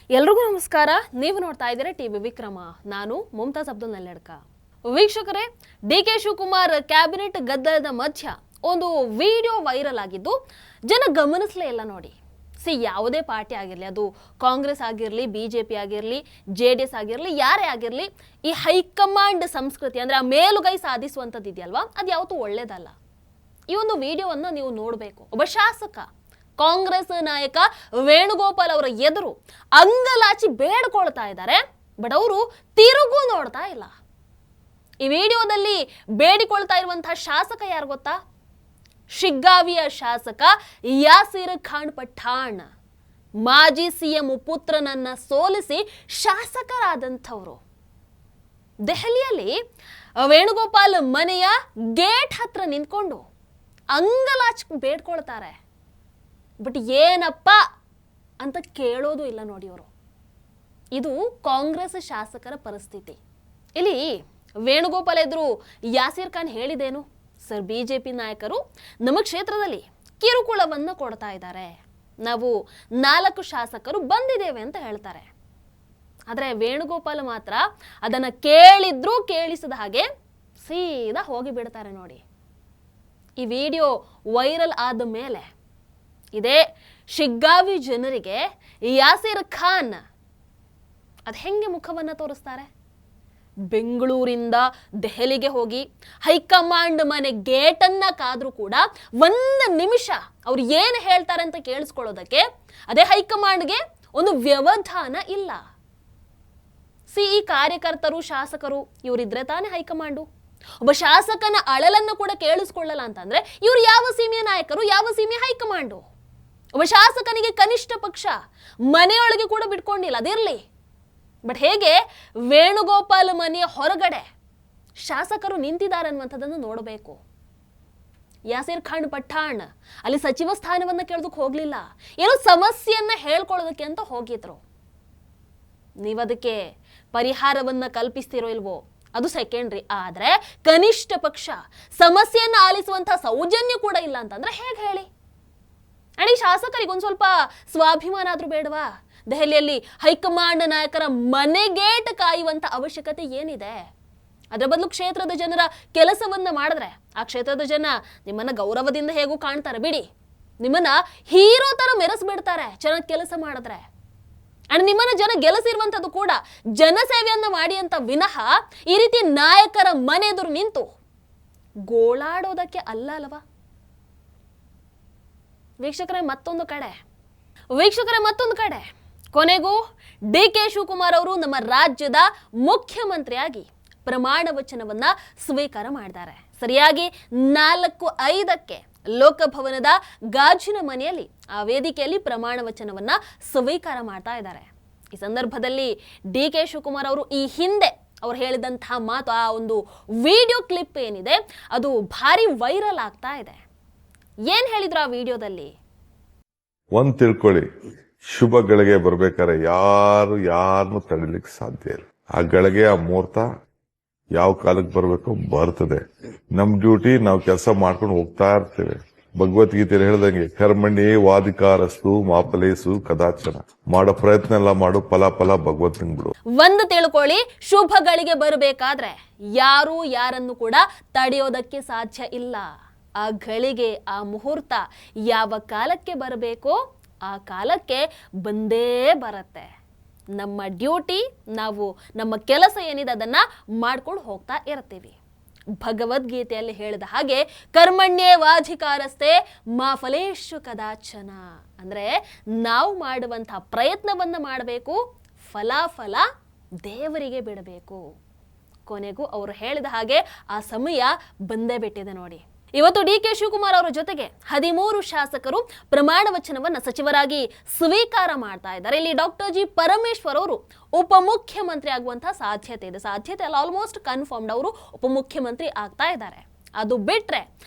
ಎಲ್ರಿಗೂ ನಮಸ್ಕಾರ. ನೀವು ನೋಡ್ತಾ ಇದ್ದೀರಾ ಟಿವಿ ವಿಕ್ರಮ. ನಾನು ಮುಮ್ತಾಜ್ ಅಬ್ದುಲ್ ನಲ್ಲೆಡ್ಕ. ವೀಕ್ಷಕರೇ, ಡಿ.ಕೆ. ಶಿವಕುಮಾರ್ ಕ್ಯಾಬಿನೆಟ್ ಗದ್ದಲದ ಮಧ್ಯ ಒಂದು ವಿಡಿಯೋ ವೈರಲ್ ಆಗಿದ್ದು ಜನ ಗಮನಿಸಲೇ ಇಲ್ಲ ನೋಡಿ. ಯಾವುದೇ ಪಾರ್ಟಿ ಆಗಿರಲಿ, ಅದು ಕಾಂಗ್ರೆಸ್ ಆಗಿರಲಿ, ಬಿಜೆಪಿ ಆಗಿರಲಿ, JDS ಆಗಿರಲಿ, ಯಾರೇ ಆಗಿರಲಿ, ಈ ಹೈಕಮಾಂಡ್ ಸಂಸ್ಕೃತಿ ಅಂದರೆ ಆ ಮೇಲುಗೈ ಸಾಧಿಸುವಂಥದ್ದು ಇದೆಯಲ್ವಾ, ಅದು ಯಾವತ್ತೂ ಒಳ್ಳೇದಲ್ಲ. ಈ ಒಂದು ವಿಡಿಯೋವನ್ನು ನೀವು ನೋಡಬೇಕು. ಒಬ್ಬ ಶಾಸಕ ಕಾಂಗ್ರೆಸ್ ನಾಯಕ ವೇಣುಗೋಪಾಲ್ ಅವರ ಎದುರು ಅಂಗಲಾಚಿ ಬೇಡ್ಕೊಳ್ತಾ ಇದ್ದಾರೆ, ಬಟ್ ಅವರು ತಿರುಗು ನೋಡ್ತಾ ಇಲ್ಲ. ಈ ವಿಡಿಯೋದಲ್ಲಿ ಬೇಡಿಕೊಳ್ತಾ ಇರುವಂತಹ ಶಾಸಕ ಯಾರು ಗೊತ್ತಾ? ಶಿಗ್ಗಾವಿಯ ಶಾಸಕ ಯಾಸೀರ್ ಖಾನ್ ಪಠಾಣ್. ಮಾಜಿ CM ಪುತ್ರನನ್ನ ಸೋಲಿಸಿ ಶಾಸಕರಾದಂಥವರು. ದೆಹಲಿಯಲ್ಲಿ ವೇಣುಗೋಪಾಲ್ ಮನೆಯ ಗೇಟ್ ಹತ್ರ ನಿಂತ್ಕೊಂಡು ಅಂಗಲಾಚಿ ಬೇಡ್ಕೊಳ್ತಾರೆ, ಬಟ್ ಏನಪ್ಪ ಅಂತ ಕೇಳೋದು ಇಲ್ಲ ನೋಡಿ ಅವರು. ಇದು ಕಾಂಗ್ರೆಸ್ ಶಾಸಕರ ಪರಿಸ್ಥಿತಿ. ಇಲ್ಲಿ ವೇಣುಗೋಪಾಲ್ ಎದುರು ಯಾಸೀರ್ ಖಾನ್ ಹೇಳಿದೇನು? ಸರ್, BJP ನಾಯಕರು ನಮ್ಮ ಕ್ಷೇತ್ರದಲ್ಲಿ ಕಿರುಕುಳವನ್ನು ಕೊಡ್ತಾ ಇದ್ದಾರೆ, ನಾವು 4 ಶಾಸಕರು ಬಂದಿದ್ದೇವೆ ಅಂತ ಹೇಳ್ತಾರೆ. ಆದರೆ ವೇಣುಗೋಪಾಲ್ ಮಾತ್ರ ಅದನ್ನು ಕೇಳಿದ್ರೂ ಕೇಳಿಸದ ಹಾಗೆ ಸೀದಾ ಹೋಗಿ ಬಿಡ್ತಾರೆ ನೋಡಿ. ಈ ವಿಡಿಯೋ ವೈರಲ್ ಆದ ಮೇಲೆ ಇದೇ ಶಿಗ್ಗಾವಿ ಜನರಿಗೆ ಯಾಸೀರ್ ಖಾನ್ ಅದು ಹೆಂಗೆ ಮುಖವನ್ನು ತೋರಿಸ್ತಾರೆ? ಬೆಂಗಳೂರಿಂದ ದೆಹಲಿಗೆ ಹೋಗಿ ಹೈಕಮಾಂಡ್ ಮನೆ ಗೇಟನ್ನ ಕಾದ್ರೂ ಕೂಡ 1 ನಿಮಿಷ ಅವ್ರು ಏನು ಹೇಳ್ತಾರೆ ಅಂತ ಕೇಳಿಸ್ಕೊಳ್ಳೋದಕ್ಕೆ ಅದೇ ಹೈಕಮಾಂಡ್ಗೆ ಒಂದು ವ್ಯವಧಾನ ಇಲ್ಲ. ಈ ಕಾರ್ಯಕರ್ತರು, ಶಾಸಕರು ಇವರಿದ್ರೆ ತಾನೇ ಹೈಕಮಾಂಡು. ಒಬ್ಬ ಶಾಸಕನ ಅಳಲನ್ನು ಕೂಡ ಕೇಳಿಸ್ಕೊಳ್ಳಲ್ಲ ಅಂತಂದ್ರೆ ಇವ್ರು ಯಾವ ಸೀಮೆಯ ನಾಯಕರು, ಯಾವ ಸೀಮೆಯ ಹೈಕಮಾಂಡು? ಒಬ್ಬ ಶಾಸಕನಿಗೆ ಕನಿಷ್ಠ ಪಕ್ಷ ಮನೆಯೊಳಗೆ ಕೂಡ ಬಿಟ್ಕೊಂಡಿಲ್ಲ, ಅದಿರಲಿ. ಬಟ್ ಹೇಗೆ ವೇಣುಗೋಪಾಲ್ ಮನೆಯ ಹೊರಗಡೆ ಶಾಸಕರು ನಿಂತಿದ್ದಾರೆ ಅನ್ನುವಂಥದ್ದನ್ನು ನೋಡಬೇಕು. ಯಾಸೀರ್ ಖಾನ್ ಪಠಾಣ್ ಅಲ್ಲಿ ಸಚಿವ ಸ್ಥಾನವನ್ನು ಕೇಳೋದಕ್ಕೆ ಹೋಗ್ಲಿಲ್ಲ, ಏನೋ ಸಮಸ್ಯೆಯನ್ನ ಹೇಳ್ಕೊಳ್ಳೋದಕ್ಕೆ ಅಂತ ಹೋಗಿದ್ರು. ನೀವದಕ್ಕೆ ಪರಿಹಾರವನ್ನ ಕಲ್ಪಿಸ್ತಿರೋ ಇಲ್ವೋ ಅದು ಸೆಕೆಂಡ್ರಿ. ಆದ್ರೆ ಕನಿಷ್ಠ ಪಕ್ಷ ಸಮಸ್ಯೆಯನ್ನು ಆಲಿಸುವಂತಹ ಸೌಜನ್ಯ ಕೂಡ ಇಲ್ಲ ಅಂತಂದ್ರೆ ಹೇಗೆ ಹೇಳಿ? ಅಂಡ್ ಈ ಶಾಸಕರಿಗೆ ಒಂದು ಸ್ವಲ್ಪ ಸ್ವಾಭಿಮಾನ ಆದ್ರೂ ಬೇಡವಾ? ದೆಹಲಿಯಲ್ಲಿ ಹೈಕಮಾಂಡ್ ನಾಯಕರ ಮನೆಗೇಟ್ ಕಾಯುವಂತ ಅವಶ್ಯಕತೆ ಏನಿದೆ? ಅದರ ಬದಲು ಕ್ಷೇತ್ರದ ಜನರ ಕೆಲಸವನ್ನ ಮಾಡಿದ್ರೆ ಆ ಕ್ಷೇತ್ರದ ಜನ ನಿಮ್ಮನ್ನ ಗೌರವದಿಂದ ಹೇಗೂ ಕಾಣ್ತಾರೆ ಬಿಡಿ, ನಿಮ್ಮನ್ನ ಹೀರೋ ತರ ಮೆರೆಸ್ಬಿಡ್ತಾರೆ ಚೆನ್ನಾಗಿ ಕೆಲಸ ಮಾಡಿದ್ರೆ. ಅಂಡ್ ನಿಮ್ಮನ್ನ ಜನ ಗೆಲ್ಲಿಸಿರುವಂಥದ್ದು ಕೂಡ ಜನಸೇವೆಯನ್ನ ಮಾಡಿ ಅಂತ ವಿನಃ ಈ ರೀತಿ ನಾಯಕರ ಮನೆ ಎದುರು ನಿಂತು ಗೋಳಾಡೋದಕ್ಕೆ ಅಲ್ಲ ಅಲ್ವಾ? ವೀಕ್ಷಕರೇ, ಮತ್ತೊಂದು ಕಡೆ ಕೊನೆಗೂ ಡಿ.ಕೆ. ಶಿವಕುಮಾರ್ ಅವರು ನಮ್ಮ ರಾಜ್ಯದ ಮುಖ್ಯಮಂತ್ರಿಯಾಗಿ ಪ್ರಮಾಣ ವಚನವನ್ನ ಸ್ವೀಕಾರ ಮಾಡಿದ್ದಾರೆ. ಸರಿಯಾಗಿ 4:05ಕ್ಕೆ ಲೋಕಭವನದ ಗಾಜಿನ ಮನೆಯಲ್ಲಿ ಆ ವೇದಿಕೆಯಲ್ಲಿ ಪ್ರಮಾಣ ವಚನವನ್ನ ಸ್ವೀಕಾರ ಮಾಡ್ತಾ ಇದ್ದಾರೆ. ಈ ಸಂದರ್ಭದಲ್ಲಿ ಡಿ.ಕೆ. ಶಿವಕುಮಾರ್ ಅವರು ಈ ಹಿಂದೆ ಅವ್ರು ಹೇಳಿದಂತಹ ಮಾತು, ಆ ಒಂದು ವಿಡಿಯೋ ಕ್ಲಿಪ್ ಏನಿದೆ ಅದು ಭಾರಿ ವೈರಲ್ ಆಗ್ತಾ ಇದೆ. ಏನ್ ಹೇಳಿದ್ರು ಆ ವಿಡಿಯೋದಲ್ಲಿ? ಒಂದ್ ತಿಳ್ಕೊಳ್ಳಿ, ಶುಭ ಗಳಿಗೆ ಬರ್ಬೇಕಾದ್ರೆ ಯಾರನ್ನು ತಡಿಲಿಕ್ಕೆ ಸಾಧ್ಯ ಇಲ್ಲ. ಆ ಗಳಿಗೆ, ಆ ಮುಹೂರ್ತ ಯಾವ ಕಾಲಕ್ಕೆ ಬರ್ಬೇಕು ಬರ್ತದೆ. ನಮ್ ಡ್ಯೂಟಿ ನಾವು ಕೆಲಸ ಮಾಡ್ಕೊಂಡು ಹೋಗ್ತಾ ಇರ್ತೇವೆ. ಭಗವದ್ಗೀತೆಯಲ್ಲಿ ಹೇಳ್ದಂಗೆ ಕರ್ಮಣಿ ವಾದಿಕಾರಸ್ತು ಮಾಫಲೇಸು ಕದಾಚನ. ಮಾಡೋ ಪ್ರಯತ್ನ ಎಲ್ಲ ಮಾಡು, ಫಲ ಭಗವಂತನಿಗೆ ಬಿಡು. ಒಂದು ತಿಳ್ಕೊಳ್ಳಿ, ಶುಭಗಳಿಗೆ ಬರಬೇಕಾದ್ರೆ ಯಾರು ಯಾರನ್ನು ಕೂಡ ತಡೆಯೋದಕ್ಕೆ ಸಾಧ್ಯ ಇಲ್ಲ. ಆ ಗಳಿಗೆ, ಆ ಮುಹೂರ್ತ ಯಾವ ಕಾಲಕ್ಕೆ ಬರಬೇಕೋ ಆ ಕಾಲಕ್ಕೆ ಬಂದೇ ಬರುತ್ತೆ. ನಮ್ಮ ಡ್ಯೂಟಿ, ನಾವು ನಮ್ಮ ಕೆಲಸ ಏನಿದೆ ಅದನ್ನ ಮಾಡ್ಕೊಂಡು ಹೋಗ್ತಾ ಇರ್ತೀವಿ. ಭಗವದ್ಗೀತೆಯಲ್ಲಿ ಹೇಳಿದ ಹಾಗೆ ಕರ್ಮಣ್ಯೇ ವಾಧಿಕಾರಸ್ಥೆ ಮಾ ಫಲೇಶು ಕದಾಚನ. ಅಂದ್ರೆ ನಾವು ಮಾಡುವಂತಹ ಪ್ರಯತ್ನವನ್ನ ಮಾಡಬೇಕು, ಫಲ ದೇವರಿಗೆ ಬಿಡಬೇಕು. ಕೊನೆಗೂ ಅವರು ಹೇಳಿದ ಹಾಗೆ ಆ ಸಮಯ ಬಂದೇ ಬಿಟ್ಟಿದೆ ನೋಡಿ. ಇವತ್ತು ಡಿ.ಕೆ. ಶಿವಕುಮಾರ್ ಅವರ ಜೊತೆಗೆ 13 ಶಾಸಕರು ಪ್ರಮಾಣ ವಚನವನ್ನ ಸಚಿವರಾಗಿ ಸ್ವೀಕಾರ ಮಾಡ್ತಾ ಇದ್ದಾರೆ. ಇಲ್ಲಿ ಡಾಕ್ಟರ್ ಜಿ ಪರಮೇಶ್ವರ್ ಅವರು ಉಪಮುಖ್ಯಮಂತ್ರಿ ಆಗುವಂತಹ ಸಾಧ್ಯತೆ ಇದೆ. ಸಾಧ್ಯತೆ ಅಲ್ಲ, ಆಲ್ಮೋಸ್ಟ್ ಕನ್ಫರ್ಮ್ಡ್ ಅವರು ಉಪಮುಖ್ಯಮಂತ್ರಿ ಆಗ್ತಾ ಇದ್ದಾರೆ. ಅದು ಬಿಟ್ರೆ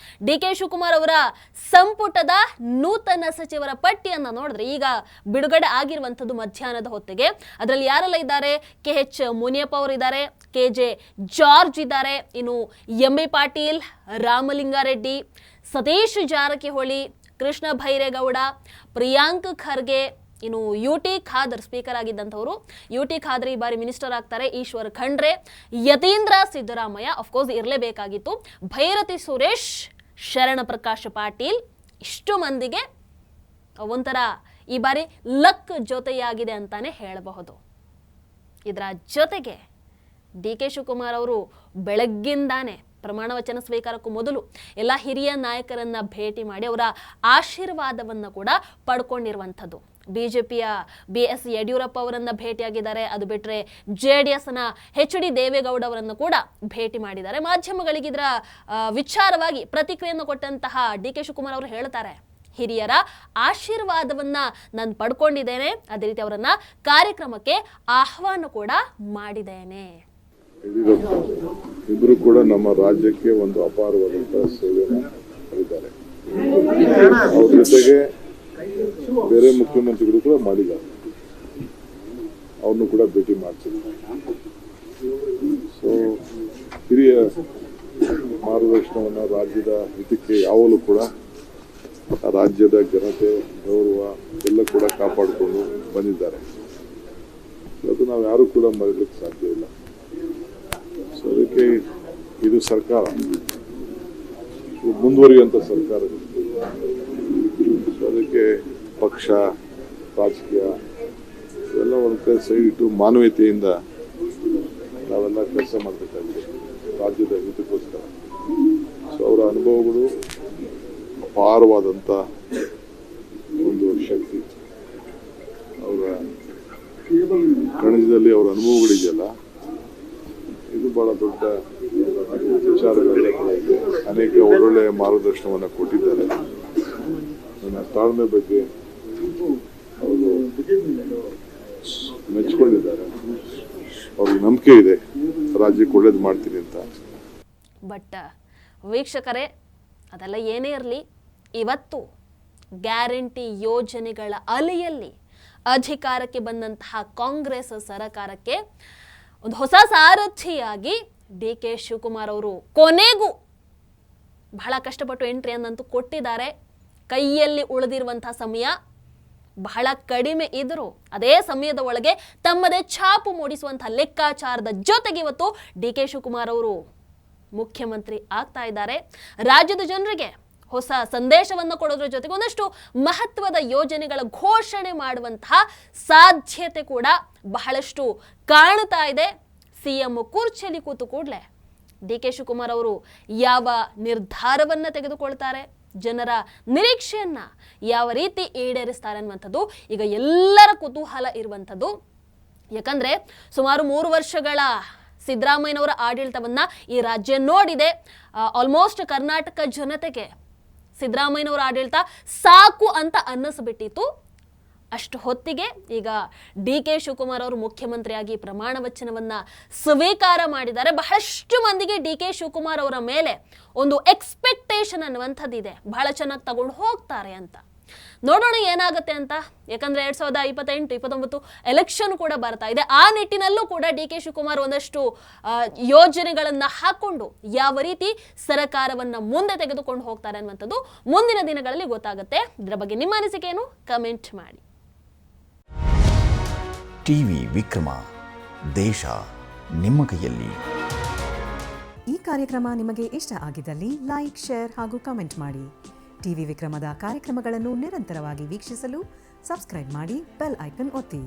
ಡಿ.ಕೆ. ಶಿವಕುಮಾರ್ ಅವರ ಸಂಪುಟದ ನೂತನ ಸಚಿವರ ಪಟ್ಟಿಯನ್ನ ನೋಡಿದ್ರೆ ಈಗ ಬಿಡುಗಡೆ ಆಗಿರುವಂಥದ್ದು ಮಧ್ಯಾಹ್ನದ ಹೊತ್ತಿಗೆ. ಅದರಲ್ಲಿ ಯಾರೆಲ್ಲ ಇದ್ದಾರೆ? KH ಮುನಿಯಪ್ಪ ಅವರು ಇದ್ದಾರೆ, KJ ಜಾರ್ಜ್ ಇದ್ದಾರೆ, ಇನ್ನು MB ಪಾಟೀಲ್, ರಾಮಲಿಂಗಾರೆಡ್ಡಿ, ಸತೀಶ್ ಜಾರಕಿಹೊಳಿ, ಕೃಷ್ಣ ಭೈರೇಗೌಡ, ಪ್ರಿಯಾಂಕ್ ಖರ್ಗೆ, ಇನ್ನು UT ಖಾದರ್ ಸ್ಪೀಕರ್ ಆಗಿದ್ದಂಥವರು, UT ಖಾದರ್ ಈ ಬಾರಿ ಮಿನಿಸ್ಟರ್ ಆಗ್ತಾರೆ. ಈಶ್ವರ್ ಖಂಡ್ರೆ, ಯತೀಂದ್ರ ಸಿದ್ದರಾಮಯ್ಯ ಅಫ್ಕೋರ್ಸ್ ಇರಲೇಬೇಕಾಗಿತ್ತು, ಭೈರತಿ ಸುರೇಶ್, ಶರಣ ಪ್ರಕಾಶ್ ಪಾಟೀಲ್, ಇಷ್ಟು ಮಂದಿಗೆ ಒಂಥರ ಈ ಬಾರಿ ಲಕ್ ಜೊತೆಯಾಗಿದೆ ಅಂತಾನೆ ಹೇಳಬಹುದು. ಇದರ ಜೊತೆಗೆ DK ಶಿವಕುಮಾರ್ ಅವರು ಬೆಳಗ್ಗಿಂದಾನೆ ಪ್ರಮಾಣ ವಚನ ಸ್ವೀಕಾರಕ್ಕೂ ಮೊದಲು ಎಲ್ಲ ಹಿರಿಯ ನಾಯಕರನ್ನ ಭೇಟಿ ಮಾಡಿ ಅವರ ಆಶೀರ್ವಾದವನ್ನು ಕೂಡ ಪಡ್ಕೊಂಡಿರುವಂಥದ್ದು. BJPಯ BS ಯಡಿಯೂರಪ್ಪ ಅವರನ್ನ ಭೇಟಿಯಾಗಿದ್ದಾರೆ. ಅದು ಬಿಟ್ಟರೆ JDSನ HD ದೇವೇಗೌಡ ಅವರನ್ನು ಕೂಡ ಭೇಟಿ ಮಾಡಿದ್ದಾರೆ. ಮಾಧ್ಯಮಗಳಿಗೆ ಇದರ ವಿಚಾರವಾಗಿ ಪ್ರತಿಕ್ರಿಯೆಯನ್ನು ಕೊಟ್ಟಂತಹ DK ಶಿವಕುಮಾರ್ ಅವರು ಹೇಳ್ತಾರೆ, ಹಿರಿಯರ ಆಶೀರ್ವಾದವನ್ನ ನಾನು ಪಡ್ಕೊಂಡಿದ್ದೇನೆ, ಅದೇ ರೀತಿ ಅವರನ್ನ ಕಾರ್ಯಕ್ರಮಕ್ಕೆ ಆಹ್ವಾನ ಕೂಡ ಮಾಡಿದ್ದೇನೆ. ಇಬ್ಬರು ಕೂಡ ನಮ್ಮ ರಾಜ್ಯಕ್ಕೆ ಒಂದು ಅಪಾರವಾದಂತಹ ಸೇವೆಯನ್ನು ಮಾಡಿದ್ದಾರೆ. ಅವ್ರ ಜೊತೆಗೆ ಬೇರೆ ಮುಖ್ಯಮಂತ್ರಿಗಳು ಕೂಡ ಮಾಡಿದ್ದಾರೆ, ಅವ್ರನ್ನು ಕೂಡ ಭೇಟಿ ಮಾಡ್ತಿದ್ದಾರೆ. ಸೊ ಹಿರಿಯ ಮಾರ್ಗದರ್ಶನವನ್ನು ರಾಜ್ಯದ ಹಿತಕ್ಕೆ ಯಾವಾಗಲೂ ಕೂಡ ರಾಜ್ಯದ ಘನತೆ ಗೌರವ ಎಲ್ಲ ಕೂಡ ಕಾಪಾಡಿಕೊಂಡು ಬಂದಿದ್ದಾರೆ. ಅದು ನಾವು ಯಾರು ಕೂಡ ಮರೆಯಲಿಕ್ಕೆ ಸಾಧ್ಯ ಇಲ್ಲ. ಸೊ ಅದಕ್ಕೆ ಇದು ಸರ್ಕಾರ, ಇದು ಮುಂದುವರಿಯುವಂಥ ಸರ್ಕಾರ. ಸೊ ಅದಕ್ಕೆ ಪಕ್ಷ ರಾಜಕೀಯ ಇವೆಲ್ಲ ಒಂದು ಕಡೆ ಸೈಡ್ ಇಟ್ಟು ಮಾನವೀಯತೆಯಿಂದ ನಾವೆಲ್ಲ ಕೆಲಸ ಮಾಡಬೇಕಾಗಿದೆ ರಾಜ್ಯದ ಹಿತಕ್ಕೋಸ್ಕರ. ಸೊ ಅವರ ಅನುಭವಗಳು ಅಪಾರವಾದಂಥ ಒಂದು ಶಕ್ತಿ. ಅವರ ಕಣಜದಲ್ಲಿ ಅವರ ಅನುಭವಗಳಿದೆಯಲ್ಲ, ಇದು ಬಹಳ ದೊಡ್ಡ ವಿಚಾರಗಳಿದೆ. ಅನೇಕ ಒಳ್ಳೊಳ್ಳೆಯ ಮಾರ್ಗದರ್ಶನವನ್ನು ಕೊಟ್ಟಿದ್ದಾರೆ. ನನ್ನ ತಾಳ್ಮೆ ಬಗ್ಗೆ ಅವರು ಮೆಚ್ಚಿಕೊಂಡಿದ್ದಾರೆ. ಅವ್ರಿಗೆ ನಂಬಿಕೆ ಇದೆ ರಾಜ್ಯಕ್ಕೆ ಒಳ್ಳೇದು ಮಾಡ್ತೀನಿ ಅಂತ. ಬಟ್ ವೀಕ್ಷಕರೇ, ಅದೆಲ್ಲ ಏನೇ ಇರಲಿ, ಇವತ್ತು ಗ್ಯಾರಂಟಿ ಯೋಜನೆಗಳ ಅಲೆಯಲ್ಲಿ ಅಧಿಕಾರಕ್ಕೆ ಬಂದಂತಹ ಕಾಂಗ್ರೆಸ್ ಸರ್ಕಾರಕ್ಕೆ ಒಂದು ಹೊಸ ಸಾರಥಿಯಾಗಿ DK ಶಿವಕುಮಾರ್ ಅವರು ಕೊನೆಗೂ ಬಹಳ ಕಷ್ಟಪಟ್ಟು ಎಂಟ್ರಿಯನ್ನಂತೂ ಕೊಟ್ಟಿದ್ದಾರೆ. ಕೈಯಲ್ಲಿ ಉಳಿದಿರುವಂತಹ ಸಮಯ ಬಹಳ ಕಡಿಮೆ ಇದ್ರೂ ಅದೇ ಸಮಯದ ಒಳಗೆ ತಮ್ಮದೇ ಛಾಪು ಮೂಡಿಸುವಂತಹ ಲೆಕ್ಕಾಚಾರದ ಜೊತೆಗೆ ಇವತ್ತು DK ಶಿವಕುಮಾರ್ ಅವರು ಮುಖ್ಯಮಂತ್ರಿ ಆಗ್ತಾ ಇದ್ದಾರೆ. ರಾಜ್ಯದ ಜನರಿಗೆ ಹೊಸ ಸಂದೇಶವನ್ನು ಕೊಡೋದ್ರ ಜೊತೆಗೆ ಒಂದಷ್ಟು ಮಹತ್ವದ ಯೋಜನೆಗಳ ಘೋಷಣೆ ಮಾಡುವಂತಹ ಸಾಧ್ಯತೆ ಕೂಡ ಬಹಳಷ್ಟು ಕಾಣ್ತಾ ಇದೆ. CM ಕುರ್ಚಿಯಲ್ಲಿ ಕೂತು ಕೂಡಲೇ DK ಶಿವಕುಮಾರ್ ಅವರು ಯಾವ ನಿರ್ಧಾರವನ್ನು ತೆಗೆದುಕೊಳ್ತಾರೆ, ಜನರ ನಿರೀಕ್ಷೆಯನ್ನ ಯಾವ ರೀತಿ ಈಡೇರಿಸ್ತಾರೆ ಅನ್ನುವಂಥದ್ದು ಈಗ ಎಲ್ಲರ ಕುತೂಹಲ ಇರುವಂಥದ್ದು. ಯಾಕಂದ್ರೆ ಸುಮಾರು 3 ವರ್ಷಗಳ ಸಿದ್ದರಾಮಯ್ಯನವರ ಆಡಳಿತವನ್ನ ಈ ರಾಜ್ಯ ನೋಡಿದೆ. ಆಲ್ಮೋಸ್ಟ್ ಕರ್ನಾಟಕ ಜನತೆಗೆ ಸಿದ್ದರಾಮಯ್ಯನವರ ಆಡಳಿತ ಸಾಕು ಅಂತ ಅನ್ನಿಸ್ಬಿಟ್ಟಿತ್ತು. ಅಷ್ಟು ಹೊತ್ತಿಗೆ ಈಗ DK ಶಿವಕುಮಾರ್ ಅವರು ಮುಖ್ಯಮಂತ್ರಿಯಾಗಿ ಪ್ರಮಾಣ ವಚನವನ್ನ ಸ್ವೀಕಾರ ಮಾಡಿದ್ದಾರೆ. ಬಹಳಷ್ಟು ಮಂದಿಗೆ DK ಶಿವಕುಮಾರ್ ಅವರ ಮೇಲೆ ಒಂದು ಎಕ್ಸ್ಪೆಕ್ಟೇಷನ್ ಅನ್ನುವಂಥದ್ದಿದೆ, ಬಹಳ ಚೆನ್ನಾಗಿ ತಗೊಂಡು ಹೋಗ್ತಾರೆ ಅಂತ. ನೋಡೋಣ ಏನಾಗುತ್ತೆ ಅಂತ. ಯಾಕಂದ್ರೆ 2028-29 ಎಲೆಕ್ಷನ್ ಕೂಡ ಬರ್ತಾ ಇದೆ. ಆ ನಿಟ್ಟಿನಲ್ಲೂ ಕೂಡ DK ಶಿವಕುಮಾರ್ ಒಂದಷ್ಟು ಯೋಜನೆಗಳನ್ನ ಹಾಕೊಂಡು ಯಾವ ರೀತಿ ಸರ್ಕಾರವನ್ನ ಮುಂದೆ ತೆಗೆದುಕೊಂಡು ಹೋಗ್ತಾರೆ ಅನ್ನುವಂಥದ್ದು ಮುಂದಿನ ದಿನಗಳಲ್ಲಿ ಗೊತ್ತಾಗುತ್ತೆ. ಇದರ ಬಗ್ಗೆ ನಿಮ್ಮ ಅನಿಸಿಕೆ ಏನು, ಕಮೆಂಟ್ ಮಾಡಿ. ಟಿವಿ ವಿಕ್ರಮ, ದೇಶ ನಿಮ್ಮ ಕೈಯಲ್ಲಿ. ಈ ಕಾರ್ಯಕ್ರಮ ನಿಮಗೆ ಇಷ್ಟ ಆಗಿದ್ದಲ್ಲಿ ಲೈಕ್, ಶೇರ್ ಹಾಗೂ ಕಮೆಂಟ್ ಮಾಡಿ. ಟಿವಿ ವಿಕ್ರಮದ ಕಾರ್ಯಕ್ರಮಗಳನ್ನು ನಿರಂತರವಾಗಿ ವೀಕ್ಷಿಸಲು ಸಬ್ಸ್ಕ್ರೈಬ್ ಮಾಡಿ, ಬೆಲ್ ಐಕನ್ ಒತ್ತಿ.